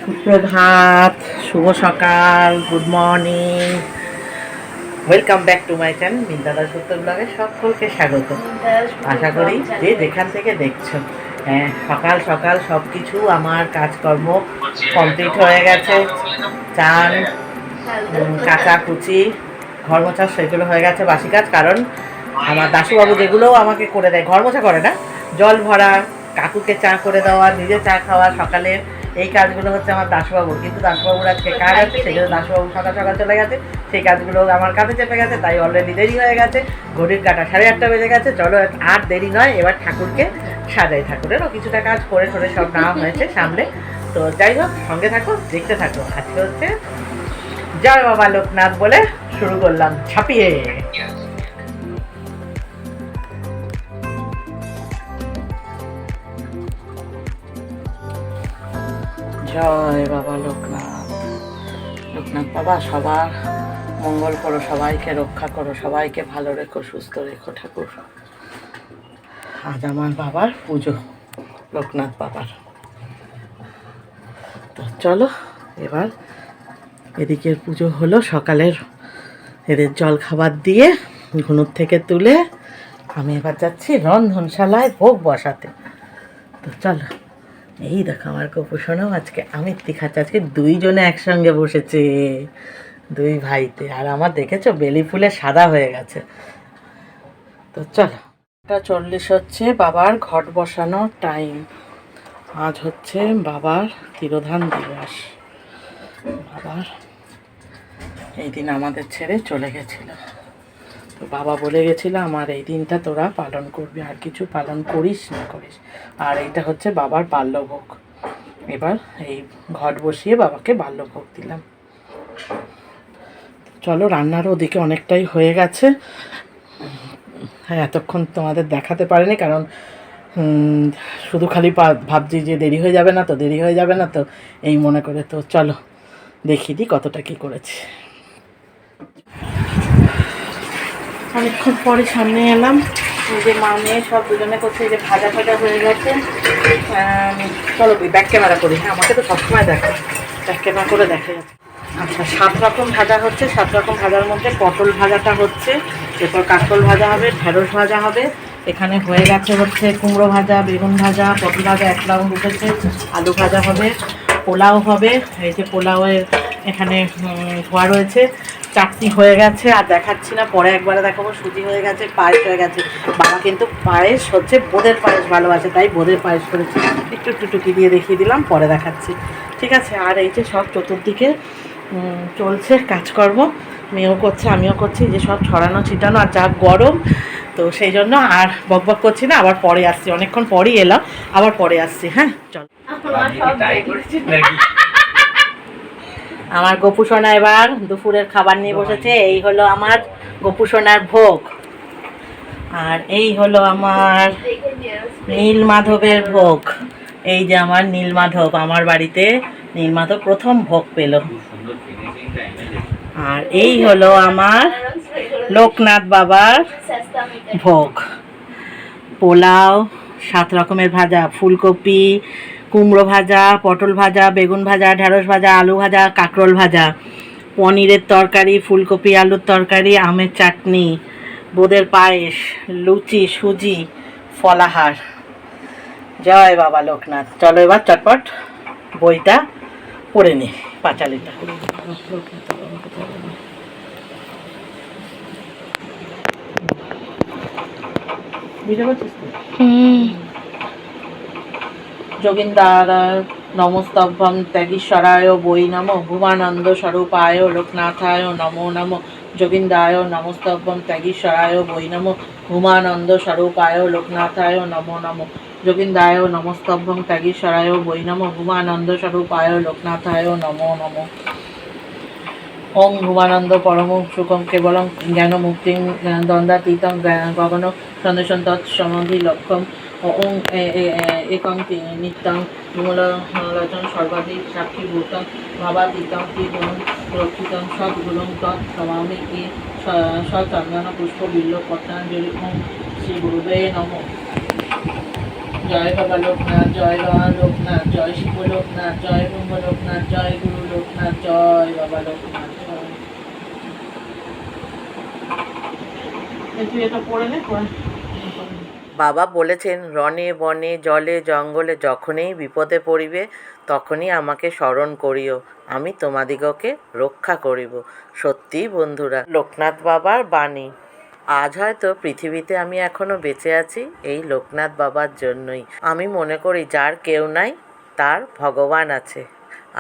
সুপ্রভাত, শুভ সকাল, good morning. Welcome back to my channel Minta Dasgupta ব্লগে সকলকে স্বাগত। আশা করি যে যেখান থেকে দেখছো, হ্যাঁ, সকাল সকাল সব কিছু আমার কাজকর্ম কমপ্লিট হয়ে গেছে। চান, কাচাকুচি, ঘর মোছা সেগুলো হয়ে গেছে বাসি কাজ। কারণ আমার দাশুবাবু যেগুলো আমাকে করে দেয়, ঘর মোছা করে না, জল ভরা, কাকুকে চা করে দেওয়া, নিজে চা খাওয়া, সকালে এই কাজগুলো হচ্ছে আমার দাশুবাবুর। কিন্তু দাশুবাবুর আজকে কাজ আছে, সেই জন্য দাশুবাবু সকাল সকাল চলে গেছে, সেই কাজগুলো আমার কাঁধে চেপে গেছে, তাই অলরেডি দেরি হয়ে গেছে। ঘড়ির কাঁটা 8:30 বেজে গেছে। চলো আর দেরি নয়, এবার ঠাকুরকে সাজাই। ঠাকুরেরও কিছুটা কাজ করে ঠরে সব নেওয়া হয়েছে সামনে। তো যাই হোক, সঙ্গে থাকো, দেখতে থাকো। আজকে হচ্ছে জয় বাবা লোকনাথ বলে শুরু করলাম ছাপিয়ে। জয় বাবা লোকনাথ। লোকনাথ বাবা সবার মঙ্গল করো, সবাইকে রক্ষা করো, সবাইকে ভালো রেখো, সুস্থ রেখো ঠাকুর। আজ আমার বাবার পুজো, লোকনাথ বাবার। তো চলো এবার এদিকের পুজো হলো। সকালের এদের জল খাবার দিয়ে ঘুনুর থেকে তুলে আমি এবার যাচ্ছি রন্ধনশালায় ভোগ বসাতে। তো চলো, এই দেখো আমার গোপুসোনাও আজকে আমিত্তি খাচ্ছে। আজকে দুইজনে একসঙ্গে বসেছে, দুই ভাইতে। আর আমার দেখেছো বেলি ফুলে সাদা হয়ে গেছে। তো চলো, 40 হচ্ছে বাবার ঘট বসানোর টাইম। আজ হচ্ছে বাবার তিরোধান দিবস। বাবার এই দিন আমাদের ছেড়ে চলে গেছিল। তো বাবা বলে গেছিল আমার এই দিনটা তোরা পালন করবি, আর কিছু পালন করিস না করিস। আর এইটা হচ্ছে বাবার বাল্যভোগ। এবার এই ঘট বসিয়ে বাবাকে বাল্যভোগ দিলাম। চলো, রান্নারও ওদিকে অনেকটাই হয়ে গেছে। হ্যাঁ, এতক্ষণ তোমাদের দেখাতে পারিনি, কারণ শুধু খালি ভাবছি যে দেরি হয়ে যাবে না তো, দেরি হয়ে যাবে না তো, এই মনে করে। তো চলো দেখিয়ে দিই কতটা কী করেছি। অনেকক্ষণ পরে সামনে এলাম। যে মা মেয়ে সব দুজনে করছে, যে ভাজা ভাজা হয়ে গেছে। চলো ব্যাক ক্যামেরা করি। হ্যাঁ, আমাকে তো সবসময় দেখে, ব্যাক ক্যামেরা করে দেখা যাচ্ছে। আচ্ছা, 7 রকম ভাজা হচ্ছে। 7 রকম ভাজার মধ্যে পটল ভাজাটা হচ্ছে, এরপর কাঁকরোল ভাজা হবে, ঢেঁড়স ভাজা হবে। এখানে হয়ে গেছে হচ্ছে কুমড়ো ভাজা, বেগুন ভাজা, পটল ভাজা 1 রাউন্ড উঠেছে, আলু ভাজা হবে, পোলাও হবে। এই যে পোলাওয়ের এখানে ধোয়া রয়েছে। চাটনি হয়ে গেছে, আর দেখাচ্ছি না, পরে একবারে দেখাবো। সুজি হয়ে গেছে, পায়েস হয়ে গেছে। বাবা কিন্তু পায়েস হচ্ছে বোঁদের পায়েস ভালোবাসে, তাই বোঁদের পায়েস করেছি। একটু একটু টুকি দিয়ে দেখিয়ে দিলাম, পরে দেখাচ্ছি, ঠিক আছে। আর এই যে সব চতুর্দিকে চলছে কাজকর্ম, মেয়েও করছে, আমিও করছি, যে সব ছড়ানো ছিটানো। আর যা গরম, তো সেই জন্য আর বকবক করছি না। আবার পরে আসছি, অনেকক্ষণ পরেই এলাম, আবার পরে আসছি। হ্যাঁ চল। আমার গোপুসোনা এবার দুপুরের খাবার নিয়ে বসেছে। এই হলো আমার গোপুসোনার ভোগ, আর এই হলো আমার নীলমাধবের ভোগ। এই যে আমার নীলমাধব, আমার বাড়িতে নীলমাধব প্রথম ভোগ পেল। আর এই হলো আমার লোকনাথ বাবার ভোগ। পোলাও, 7 রকমের ভাজা, ফুলকপি, কুমড়ো ভাজা, পটল ভাজা, বেগুন ভাজা, ঢেঁড়স ভাজা, আলু ভাজা, কাঁকরোল ভাজা, পনিরের তরকারি, ফুলকপি আলুর তরকারি, আমের চাটনি, বোঁদের পায়েস, লুচি, সুজি, ফলাহার। জয় বাবা লোকনাথ। চলো এবার চটপট বইটা পড়ে নি, পাঁচালিটা। বুঝতে পারছিস তো? যোগিন্দার নমস্তভ্যম ত্যাগীশ্বরায় বৈ নম, ভুবানন্দ স্বরূপায় লোকনাথায় নমো নম। যোগিন্দায় নমস্তভ্যম ত্যাগীশ্বরায় বৈ নম, ভুবানন্দ স্বরূপায় লোকনাথায় নমো নম। যোগিন্দায় নমস্তভ্যম ত্যাগীশ্বরায় বৈ নম, ভুবানন্দ স্বরূপায় লোকনাথায় নমো নম। ওং ভুবানন্দ পরম সুখম কেবলম জ্ঞান মুক্তি দ্বন্দ্বাতীতং গগন সন্দেশন তৎসমাধি লক্ষ্যম। ওং একং নিত্যং বিমললোচন সর্বাধিক সাক্ষীভূতং ভাবাতীতং ত্রিগুণং রক্ষিতং সদ্গুণং তৎসমামি এ সচন্দন পুষ্প বিল্ল পত্রাঞ্জলি। ওং শ্রী গুরুবে নমঃ। জয় বাবা লোকনাথ, জয় বাবা লোকনাথ, জয় শিব লোকনাথ, জয় ব্রহ্ম লোকনাথ, জয় গুরু লোকনাথ, জয় বাবা লোকনাথ, জয়। তুই এটা পড়ে নে, পড়ে। বাবা বলেছেন, রণে বনে জলে জঙ্গলে যখনই বিপদে পড়িবে তখনই আমাকে স্মরণ করিও, আমি তোমাদিগকে রক্ষা করিব। সত্যি বন্ধুরা, লোকনাথ বাবার বাণী। আজ হয়তো পৃথিবীতে আমি এখনো বেঁচে আছি এই লোকনাথ বাবার জন্যই। আমি মনে করি যার কেউ নাই তার ভগবান আছে,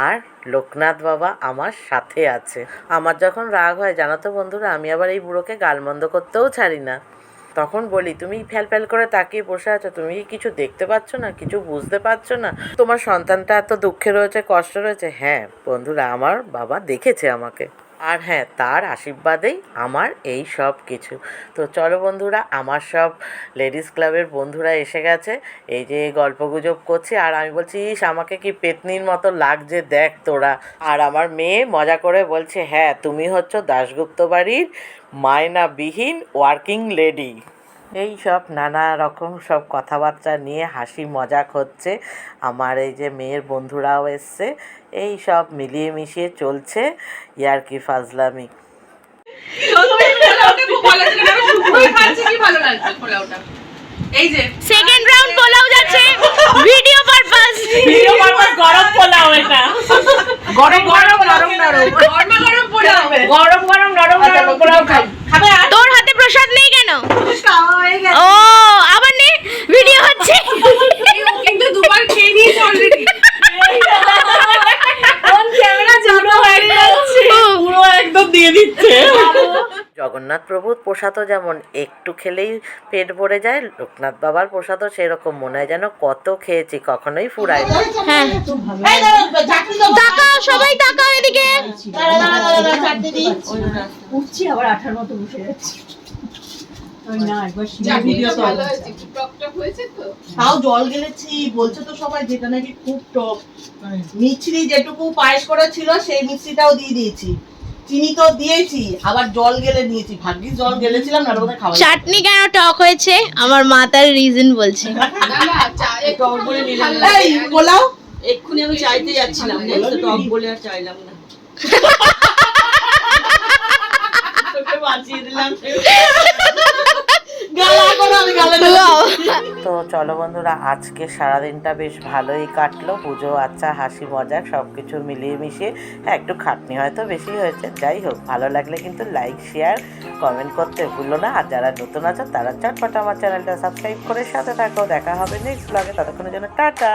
আর লোকনাথ বাবা আমার সাথে আছে। আমার যখন রাগ হয় জানো তো বন্ধুরা, আমি আবার এই বুড়োকে গালমন্দ করতেও ছাড়ি না। তখন বলি, তুমি ফ্যাল ফ্যাল করে তাকিয়ে বসে আছো, তুমি কি কিছু দেখতে পাচ্ছ না, কিছু বুঝতে পারছো না? তোমার সন্তানটা এত দুঃখে রয়েছে, কষ্ট রয়েছে। হ্যাঁ বন্ধুরা, আমার বাবা দেখেছে আমাকে, আর হ্যাঁ তার আশীর্বাদেই আমার এই সব কিছু। তো চলো বন্ধুরা, আমার সব লেডিস ক্লাবের বন্ধুরা এসে গেছে, এই যে গল্পগুজব করছে, আর আমি বলছি, ইস আমাকে কি পেতনির মতো লাগছে দেখ তোরা। আর আমার মেয়ে মজা করে বলছে, হ্যাঁ তুমি হচ্ছ দাশগুপ্ত বাড়ির মায়নাবিহীন ওয়ার্কিং লেডি। এই সব নানা রকম সব কথাবার্তা নিয়ে হাসি মজাক হচ্ছে। আমার এই যে মেয়ের বন্ধুরাও এসছে, এই সব মিলিয়ে মিশিয়ে চলছে ইয়ার্কি ফাজলামি। এই যে সেকেন্ড রাউন্ড পোলাও যাচ্ছে, ভিডিও পারপাস গরম পোলাও, এটা গরম গরম নরম নরম গরম পোলাও, গরম গরম নরম নরম পোলাও খাবে। তোর হাতে প্রসাদ নেই কেন? ও আবার নে, ভিডিও হচ্ছে কিন্তু দুবার খেয়ে নিয়েছে অলরেডি। কোন ক্যামেরা জানো হয়ে যাচ্ছে, পুরো একদম দিয়ে দিচ্ছে। জগন্নাথ প্রভুর প্রসাদও যেমন একটু খেলেই পেট ভরে যায়, লোকনাথ বাবার প্রসাদও সেরকম, মনে হয় যেন কত খেয়েছি, কখনোই ফুরায় না। হ্যাঁ তাকাও, সবাই তাকাও এদিকে। উঠছি আবার আঠার মতো বসে যাচ্ছি। তাও জল গেলেছি বলছে তো সবাই, যেটা নাকি খুব টক। মিছরি যেটুকু পায়েস করা ছিল সেই মিছরিটাও দিয়ে দিয়েছি, চিনি তো দিয়েছি, আবার জল গেলে দিয়েছি। ভাগ্যিস জল গেলেছিলাম না, ওদের খাওয়া। চাটনি কেন টক হয়েছে আমার মা তার রিজন বলছে। টক বলে নিলাম, এই বলাও এক্ষুনি আমি চাইতে যাচ্ছিলাম, তো টক বলে আর চাইলাম না। তোকে বাঁচিয়ে দিলাম। তো চলো বন্ধুরা, আজকে সারাদিনটা বেশ ভালোই কাটলো, পুজো আচ্ছা হাসি মজাক সব কিছু মিলিয়ে মিশিয়ে। হ্যাঁ একটু খাটনি হয়তো বেশি হয়েছে, যাই হোক ভালো লাগলে কিন্তু লাইক শেয়ার কমেন্ট করতে ভুলো না। আর যারা নতুন আছো তারা চটপট আমার চ্যানেলটা সাবস্ক্রাইব করে সাথে থাকো। দেখা হবে নেক্সট ব্লগে, ততক্ষণের জন্য টাটা।